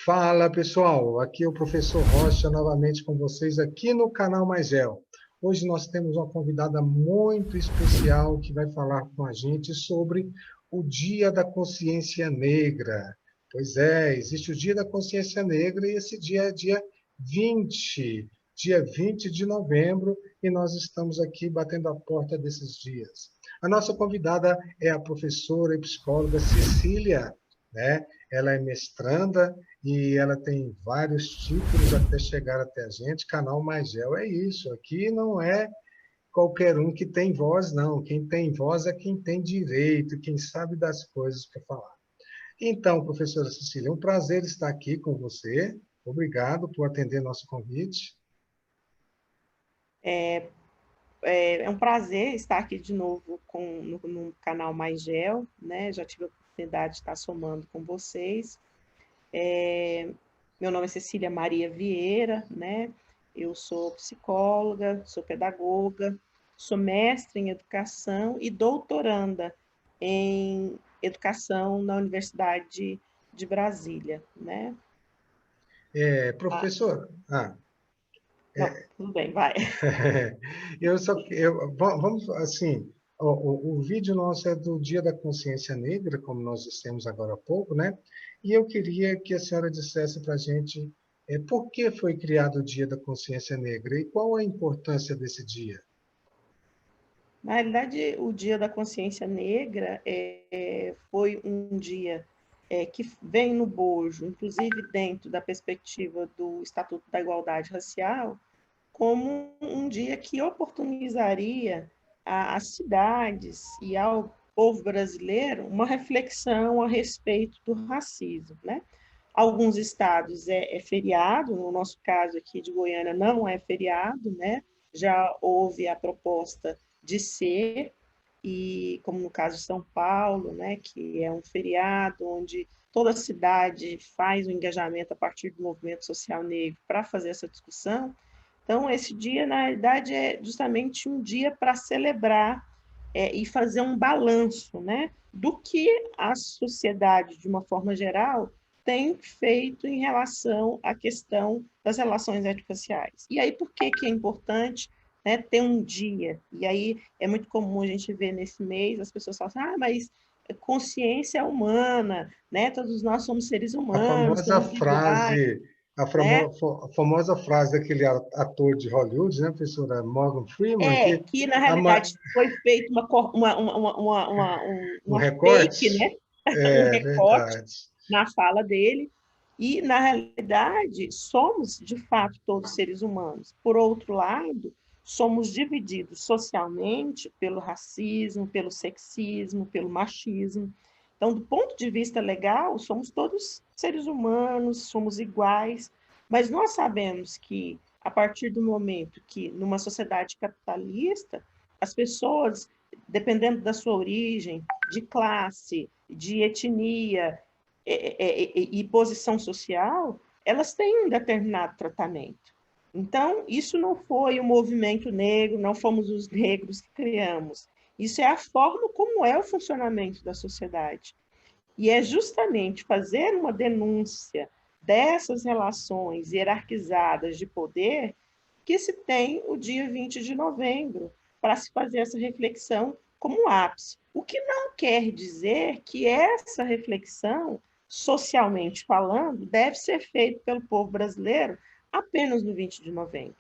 Fala pessoal, aqui é o professor Rocha novamente com vocês aqui no canal Maisel. Hoje nós temos uma convidada muito especial que vai falar com a gente sobre o Dia da Consciência Negra. Pois é, existe o Dia da Consciência Negra e esse dia é dia 20 de novembro, e nós estamos aqui batendo a porta desses dias. A nossa convidada é a professora e psicóloga Cecília, né? Ela é mestranda e ela tem vários títulos até chegar até a gente. Canal Magel é isso. Aqui não é qualquer um que tem voz, não. Quem tem voz é quem tem direito, quem sabe das coisas para falar. Então, professora Cecília, é um prazer estar aqui com você. Obrigado por atender nosso convite. É um prazer estar aqui de novo no canal Mais Gel, né? Já tive a oportunidade de estar somando com vocês. Meu nome é Cecília Maria Vieira, né? Eu sou psicóloga, sou pedagoga, sou mestre em educação e doutoranda em educação na Universidade de Brasília, né? Ah, Professor, não, tudo bem, vai. vamos assim, o vídeo nosso é do Dia da Consciência Negra, como nós dissemos agora há pouco, né? E eu queria que a senhora dissesse para a gente por que foi criado o Dia da Consciência Negra e qual a importância desse dia. Na realidade, o Dia da Consciência Negra foi um dia que vem no bojo, inclusive dentro da perspectiva do Estatuto da Igualdade Racial, como um dia que oportunizaria às cidades e ao povo brasileiro uma reflexão a respeito do racismo, né? Alguns estados é feriado, no nosso caso aqui de Goiânia não é feriado, né? Já houve a proposta de ser, e como no caso de São Paulo, né, que é um feriado onde toda a cidade faz o engajamento a partir do movimento social negro para fazer essa discussão. Então, esse dia, na realidade, é justamente um dia para celebrar e fazer um balanço, né, do que a sociedade, de uma forma geral, tem feito em relação à questão das relações étnico-raciais. E aí, por que é importante, né, ter um dia? E aí é muito comum a gente ver nesse mês as pessoas falam assim, mas consciência humana, né? Todos nós somos seres A humanos, famosa somos iguais, frase, né? a famosa frase daquele ator de Hollywood, né, professora Morgan Freeman, que Que na a, ma- realidade foi feito um uma fake, recorte, né? Um é recorte verdade. na fala dele, e na realidade somos de fato todos seres humanos. Por outro lado, somos divididos socialmente pelo racismo, pelo sexismo, pelo machismo. Então, do ponto de vista legal, somos todos seres humanos, somos iguais, mas nós sabemos que a partir do momento que, numa sociedade capitalista, as pessoas, dependendo da sua origem, de classe, de etnia e posição social, elas têm um determinado tratamento. Então, isso não foi o movimento negro, não fomos os negros que criamos. Isso é a forma como é o funcionamento da sociedade. E é justamente fazer uma denúncia dessas relações hierarquizadas de poder que se tem o dia 20 de novembro para se fazer essa reflexão como um ápice. O que não quer dizer que essa reflexão, socialmente falando, deve ser feita pelo povo brasileiro apenas no 20 de novembro.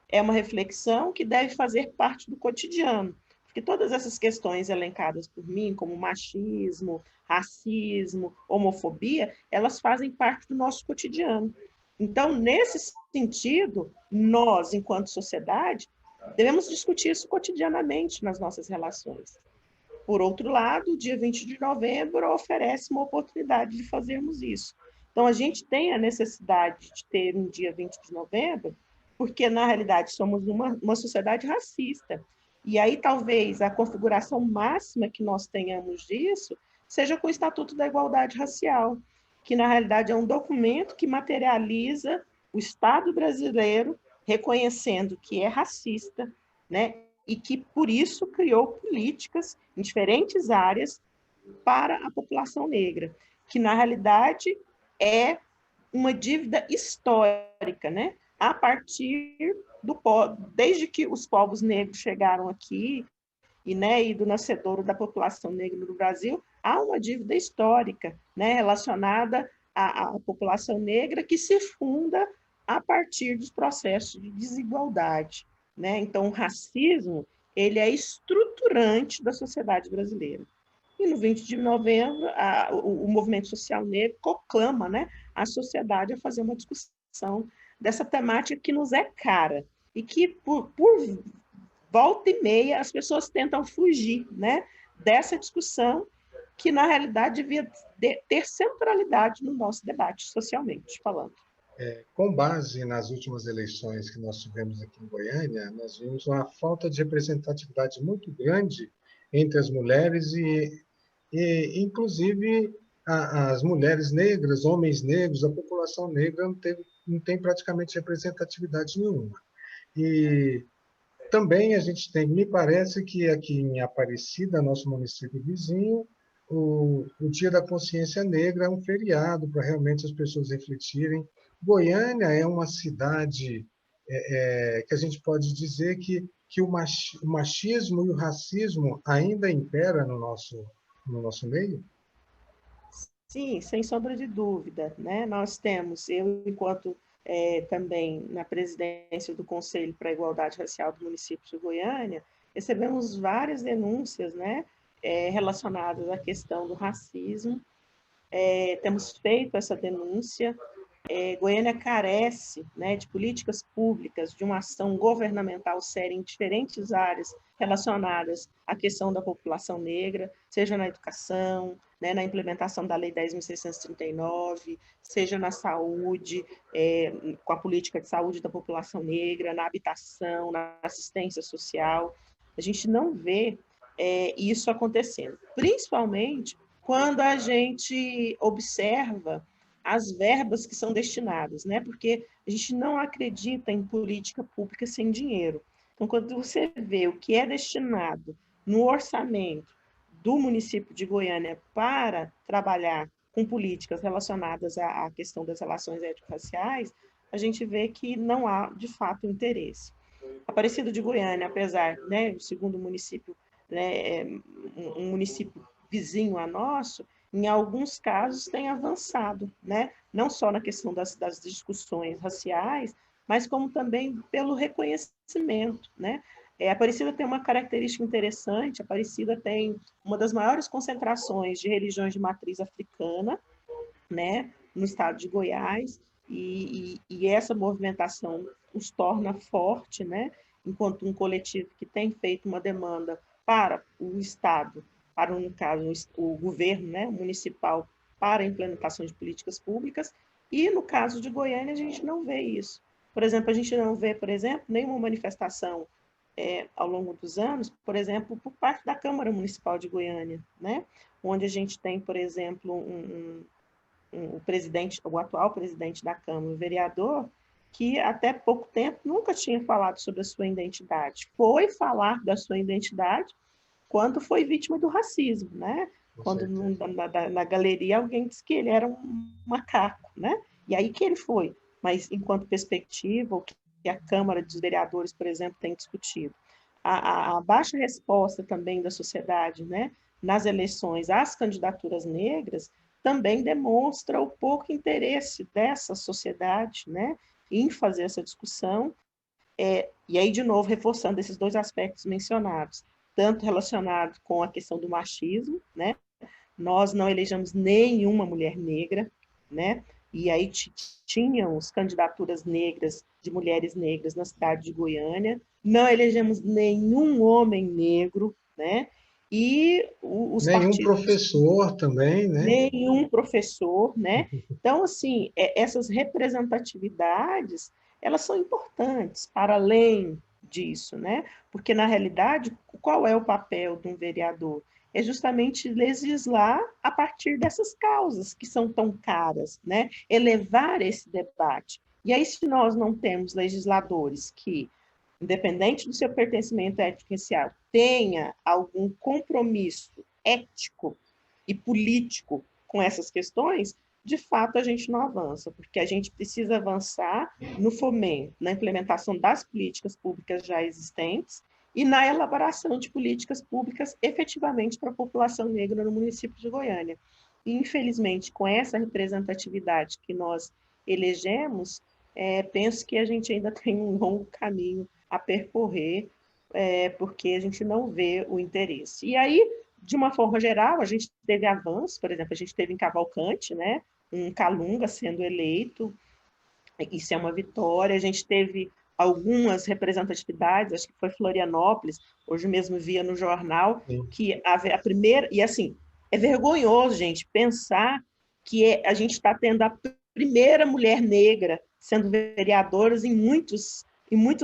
É uma reflexão que deve fazer parte do cotidiano, porque todas essas questões elencadas por mim, como machismo, racismo, homofobia, elas fazem parte do nosso cotidiano. Então, nesse sentido, nós, enquanto sociedade, devemos discutir isso cotidianamente nas nossas relações. Por outro lado, o dia 20 de novembro oferece uma oportunidade de fazermos isso. Então, a gente tem a necessidade de ter um dia 20 de novembro, porque, na realidade, somos uma sociedade racista. E aí, talvez, a configuração máxima que nós tenhamos disso seja com o Estatuto da Igualdade Racial, que, na realidade, é um documento que materializa o Estado brasileiro reconhecendo que é racista, né? E que, por isso, criou políticas em diferentes áreas para a população negra, que, na realidade, é uma dívida histórica, né? A partir desde que os povos negros chegaram aqui, e do nascedouro da população negra no Brasil, há uma dívida histórica, né, relacionada à população negra que se funda a partir dos processos de desigualdade, né? Então, o racismo, ele é estruturante da sociedade brasileira. E no 20 de novembro, o movimento social negro proclama, né, a sociedade a fazer uma discussão dessa temática que nos é cara e que, por volta e meia, as pessoas tentam fugir, né, dessa discussão que, na realidade, devia ter centralidade no nosso debate, socialmente falando. Com base nas últimas eleições que nós tivemos aqui em Goiânia, nós vimos uma falta de representatividade muito grande entre as mulheres e inclusive, as mulheres negras, homens negros, a população negra não tem praticamente representatividade nenhuma. E também a gente tem, me parece que aqui em Aparecida, nosso município vizinho, o Dia da Consciência Negra é um feriado para realmente as pessoas refletirem. Goiânia é uma cidade que a gente pode dizer que o machismo e o racismo ainda impera no nosso meio? Sim, sem sombra de dúvida, né? Nós temos, eu enquanto também na presidência do Conselho para a Igualdade Racial do município de Goiânia, recebemos várias denúncias, né, relacionadas à questão do racismo. Temos feito essa denúncia. Goiânia carece, né, de políticas públicas, de uma ação governamental séria em diferentes áreas relacionadas à questão da população negra, seja na educação, né, na implementação da Lei 10.639, seja na saúde, com a política de saúde da população negra, na habitação, na assistência social. A gente não vê isso acontecendo, principalmente quando a gente observa as verbas que são destinadas, né? Porque a gente não acredita em política pública sem dinheiro. Então, quando você vê o que é destinado no orçamento do município de Goiânia para trabalhar com políticas relacionadas à questão das relações étnico-raciais, a gente vê que não há, de fato, interesse. Aparecida de Goiânia, apesar, né, o segundo município, né, um município vizinho a nosso, em alguns casos tem avançado, né? Não só na questão das discussões raciais, mas como também pelo reconhecimento, né? A Aparecida tem uma característica interessante, a Aparecida tem uma das maiores concentrações de religiões de matriz africana, né, no estado de Goiás, e essa movimentação os torna forte, né, enquanto um coletivo que tem feito uma demanda para o Estado, para, no caso, o governo, né, municipal, para a implementação de políticas públicas, e no caso de Goiânia a gente não vê isso. Por exemplo, a gente não vê, por exemplo, nenhuma manifestação ao longo dos anos, por exemplo, por parte da Câmara Municipal de Goiânia, né, onde a gente tem, por exemplo, o atual presidente da Câmara, o vereador, que até pouco tempo nunca tinha falado sobre a sua identidade. Foi falar da sua identidade quando foi vítima do racismo, né? Quando na galeria alguém disse que ele era um macaco, né? E aí que ele foi. Mas enquanto perspectiva, o que a Câmara dos Vereadores, por exemplo, tem discutido, a baixa resposta também da sociedade, né, nas eleições às candidaturas negras, também demonstra o pouco interesse dessa sociedade, né, em fazer essa discussão, e aí, de novo, reforçando esses dois aspectos mencionados, tanto relacionado com a questão do machismo, né, nós não elegemos nenhuma mulher negra, né, e aí tínhamos candidaturas negras, de mulheres negras na cidade de Goiânia, não elegemos nenhum homem negro, né, e os Nenhum partidos professor também, né? nenhum professor, né? Então, assim, essas representatividades, elas são importantes para além disso, né? Porque, na realidade, qual é o papel de um vereador? É justamente legislar a partir dessas causas que são tão caras, né? Elevar esse debate. E aí, se nós não temos legisladores que, independente do seu pertencimento étnico-racial, tenha algum compromisso ético e político com essas questões, de fato a gente não avança, porque a gente precisa avançar no fomento, na implementação das políticas públicas já existentes e na elaboração de políticas públicas efetivamente para a população negra no município de Goiânia. E, infelizmente, com essa representatividade que nós elegemos, penso que a gente ainda tem um longo caminho a percorrer, porque a gente não vê o interesse. E aí, de uma forma geral, a gente teve avanços, por exemplo, a gente teve em Cavalcante, né, um Calunga sendo eleito, isso é uma vitória, a gente teve algumas representatividades, acho que foi Florianópolis, hoje mesmo via no jornal, Sim. que a primeira, e assim, é vergonhoso, gente, pensar que a gente está tendo a primeira mulher negra sendo vereadora em muitos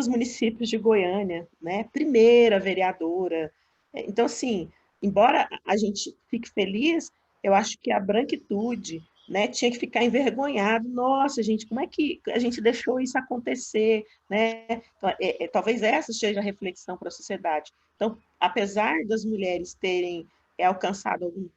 municípios de Goiânia, né? Primeira vereadora. Então, assim, embora a gente fique feliz, eu acho que a branquitude, né, tinha que ficar envergonhado. Nossa, gente, como é que a gente deixou isso acontecer? Né? Então, talvez essa seja a reflexão para a sociedade. Então, apesar das mulheres terem alcançado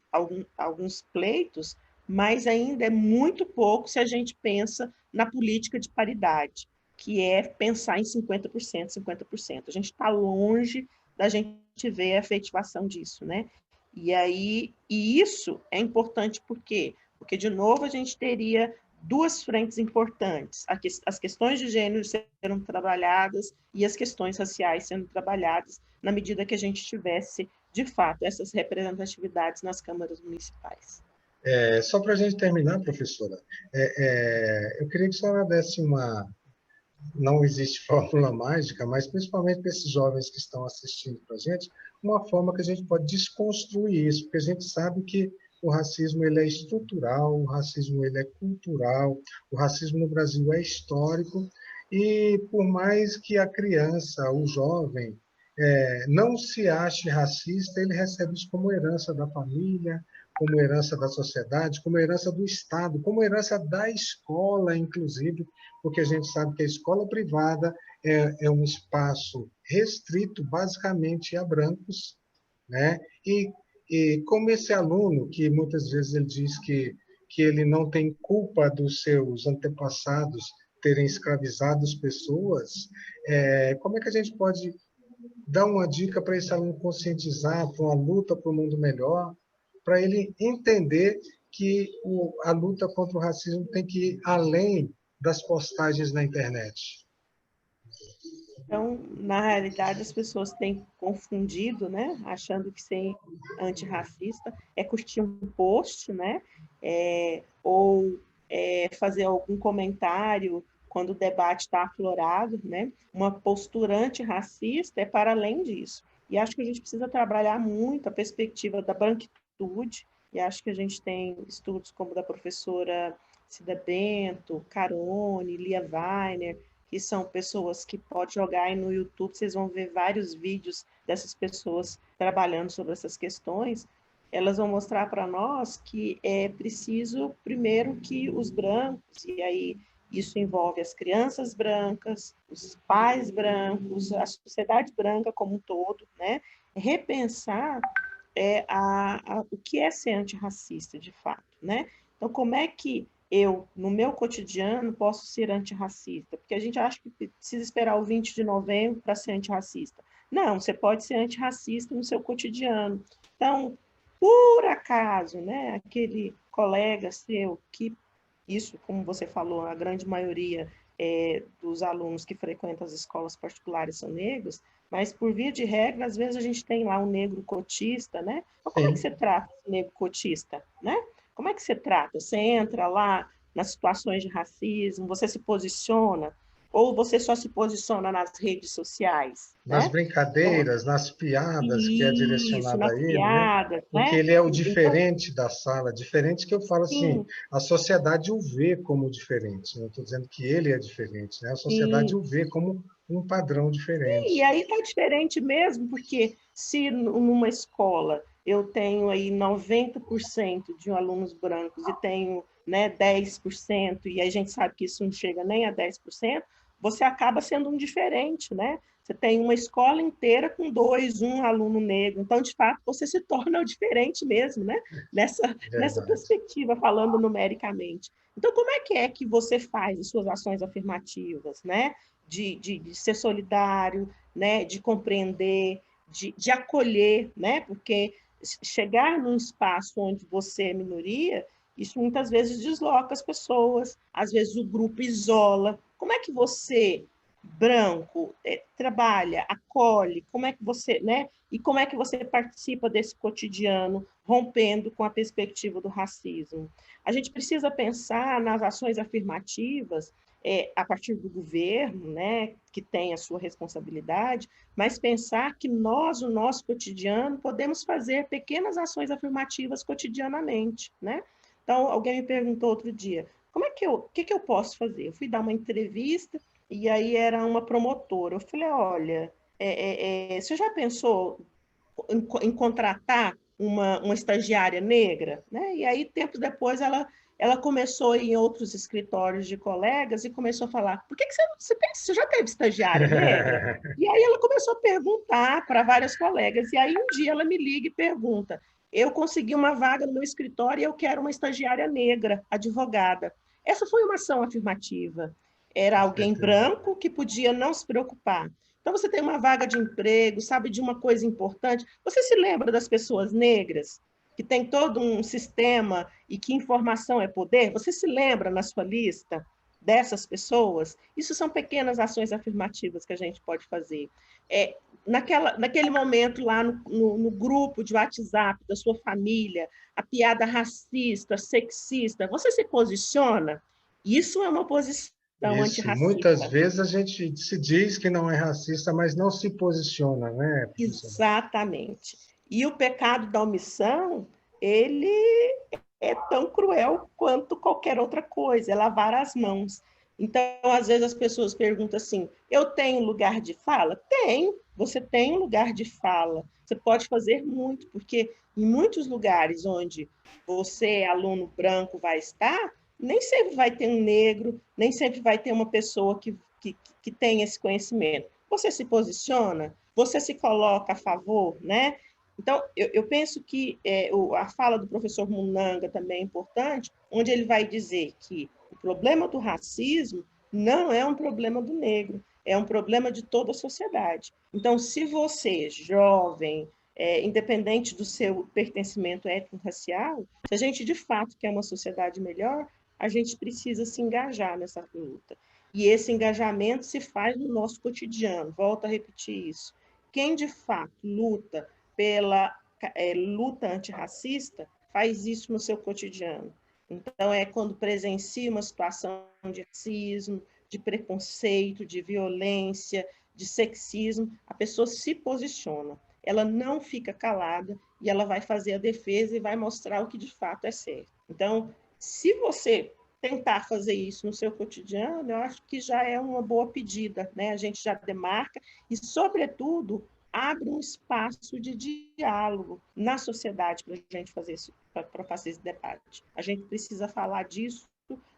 alguns pleitos, mas ainda é muito pouco se a gente pensa na política de paridade, que é pensar em 50%, 50%. A gente está longe da gente ver a efetivação disso, né? E isso é importante porque, de novo, a gente teria duas frentes importantes, as questões de gênero sendo trabalhadas e as questões raciais sendo trabalhadas na medida que a gente tivesse, de fato, essas representatividades nas câmaras municipais. Só para a gente terminar, professora, eu queria que a senhora desse uma. Não existe fórmula mágica, mas principalmente para esses jovens que estão assistindo para a gente, uma forma que a gente pode desconstruir isso, porque a gente sabe que o racismo ele é estrutural, o racismo ele é cultural, o racismo no Brasil é histórico, e por mais que a criança, o jovem, não se ache racista, ele recebe isso como herança da família, como herança da sociedade, como herança do Estado, como herança da escola, inclusive, porque a gente sabe que a escola privada é um espaço restrito basicamente a brancos, né? E como esse aluno, que muitas vezes ele diz que ele não tem culpa dos seus antepassados terem escravizado as pessoas, como é que a gente pode dar uma dica para esse aluno conscientizar, para uma luta para um mundo melhor, para ele entender que a luta contra o racismo tem que ir além das postagens na internet? Então, na realidade, as pessoas têm confundido, né, achando que ser antirracista é curtir um post, né, ou fazer algum comentário quando o debate está aflorado, né? Uma postura antirracista é para além disso. E acho que a gente precisa trabalhar muito a perspectiva da branquitude, e acho que a gente tem estudos como o da professora Cida Bento, Carone, Lia Weiner, que são pessoas que pode jogar aí no YouTube, vocês vão ver vários vídeos dessas pessoas trabalhando sobre essas questões. Elas vão mostrar para nós que é preciso, primeiro, que os brancos, e aí isso envolve as crianças brancas, os pais brancos, a sociedade branca como um todo, né? Repensar o que é ser antirracista, de fato, né? Então, como é que eu, no meu cotidiano, posso ser antirracista? Porque a gente acha que precisa esperar o 20 de novembro para ser antirracista. Não, você pode ser antirracista no seu cotidiano. Então, por acaso, né, aquele colega seu que, isso, como você falou, a grande maioria dos alunos que frequentam as escolas particulares são negros, mas por via de regra, às vezes a gente tem lá um negro cotista, né? Mas como é que Sim. você trata esse negro cotista, né? Como é que você trata? Você entra lá nas situações de racismo, você se posiciona, ou você só se posiciona nas redes sociais, Nas né? Então, brincadeiras, nas piadas que é isso, direcionada a nas ele, né? piadas, Porque né? ele é o Então, diferente da sala, diferente que eu falo assim, sim, a sociedade o vê como diferente, não estou dizendo que ele é diferente, né? A sociedade sim. o vê como um padrão E diferente. aí está diferente mesmo, porque se numa escola eu tenho aí 90% de alunos brancos e tenho, né, 10%, e a gente sabe que isso não chega nem a 10%, você acaba sendo um diferente, né? Você tem uma escola inteira com um aluno negro. Então, de fato, você se torna o diferente mesmo, né? Nessa Verdade. perspectiva, falando numericamente. Então, como é que você faz as suas ações afirmativas, né? De ser solidário, né? De compreender, de acolher, né? Porque chegar num espaço onde você é minoria, isso muitas vezes desloca as pessoas, às vezes o grupo isola. Como é que você, branco, trabalha, acolhe? Como é que você, né? E como é que você participa desse cotidiano, rompendo com a perspectiva do racismo? A gente precisa pensar nas ações afirmativas a partir do governo, né, que tem a sua responsabilidade, mas pensar que nós, no nosso cotidiano, podemos fazer pequenas ações afirmativas cotidianamente, né? Então, alguém me perguntou outro dia, o que eu posso fazer? Eu fui dar uma entrevista e aí era uma promotora. Eu falei, olha, você já pensou em contratar uma estagiária negra? Né? E aí, tempo depois, ela começou em outros escritórios de colegas e começou a falar, por que você já teve estagiária negra? E aí ela começou a perguntar para várias colegas. E aí um dia ela me liga e pergunta, eu consegui uma vaga no meu escritório e eu quero uma estagiária negra, advogada. Essa foi uma ação afirmativa. Era Com alguém certeza. branco que podia não se preocupar. Então, você tem uma vaga de emprego, sabe de uma coisa importante. Você se lembra das pessoas negras, que tem todo um sistema e que informação é poder? Você se lembra na sua lista dessas pessoas? Isso são pequenas ações afirmativas que a gente pode fazer. Naquele momento lá no grupo de WhatsApp da sua família, a piada racista, sexista, você se posiciona? Isso é uma posição Isso. Muitas antirracista. vezes a gente se diz que não é racista, mas não se posiciona, né, professora? Exatamente. E o pecado da omissão, ele é tão cruel quanto qualquer outra coisa, é lavar as mãos. Então, às vezes as pessoas perguntam assim: eu tenho lugar de fala? Tem, você tem um lugar de fala. Você pode fazer muito, porque em muitos lugares onde você, aluno branco, vai estar, nem sempre vai ter um negro, nem sempre vai ter uma pessoa que tem esse conhecimento. Você se posiciona, você se coloca a favor, né? Então, eu penso que a fala do professor Munanga também é importante, onde ele vai dizer que o problema do racismo não é um problema do negro, é um problema de toda a sociedade. Então, se você, jovem, independente do seu pertencimento étnico-racial, se a gente de fato quer uma sociedade melhor, a gente precisa se engajar nessa luta. E esse engajamento se faz no nosso cotidiano. Volto a repetir isso. Quem de fato luta pela luta antirracista faz isso no seu cotidiano. Então, é quando presencia uma situação de racismo, de preconceito, de violência, de sexismo, a pessoa se posiciona. Ela não fica calada e ela vai fazer a defesa e vai mostrar o que de fato é certo. Então, se você tentar fazer isso no seu cotidiano, eu acho que já é uma boa pedida, né? A gente já demarca e, sobretudo, abre um espaço de diálogo na sociedade para a gente fazer isso, para fazer esse debate. A gente precisa falar disso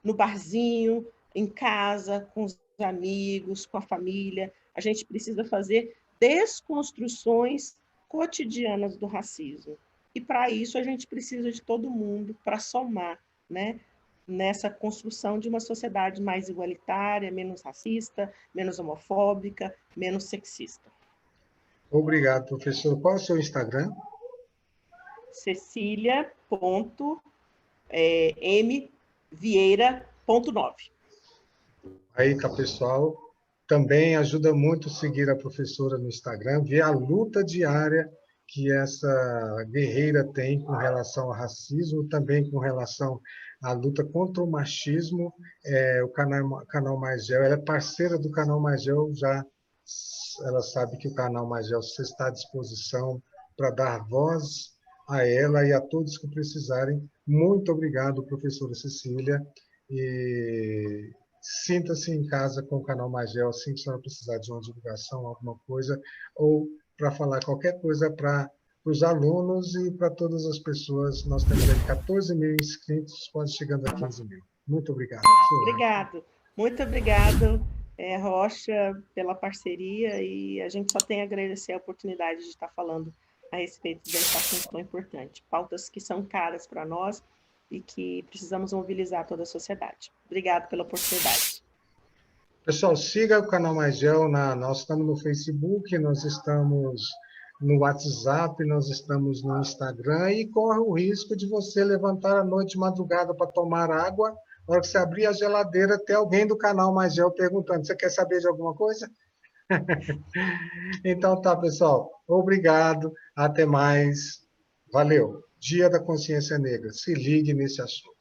no barzinho, em casa, com os amigos, com a família. A gente precisa fazer desconstruções cotidianas do racismo. E, para isso, a gente precisa de todo mundo para somar, né? Nessa construção de uma sociedade mais igualitária, menos racista, menos homofóbica, menos sexista. Obrigado, professor. Qual é o seu Instagram? Cecilia.mvieira.9. Aí tá, pessoal. Também ajuda muito seguir a professora no Instagram, ver a luta diária que essa guerreira tem com relação ao racismo, também com relação à luta contra o machismo. O canal Magel, ela é parceira do canal Magel, já ela sabe que o canal Magel está à disposição para dar voz a ela e a todos que precisarem. Muito obrigado, professora Cecília. E sinta-se em casa com o canal Magel, assim que a senhora precisar de uma divulgação, alguma coisa, ou para falar qualquer coisa para os alunos e para todas as pessoas. Nós temos aí 14 mil inscritos, quase chegando a 15 mil. Muito obrigado, professora. Obrigado. Muito obrigado, Rocha, pela parceria, e a gente só tem a agradecer a oportunidade de estar falando a respeito desse assunto tão importante. Pautas que são caras para nós e que precisamos mobilizar toda a sociedade. Obrigada pela oportunidade. Pessoal, siga o canal Mais Gel, nós estamos no Facebook, nós estamos no WhatsApp, nós estamos no Instagram e corre o risco de você levantar à noite de madrugada para tomar água, na hora que você abrir a geladeira, ter alguém do canal Mais Gel perguntando, você quer saber de alguma coisa? Então tá, pessoal, obrigado, até mais, valeu. Dia da Consciência Negra, se ligue nesse assunto.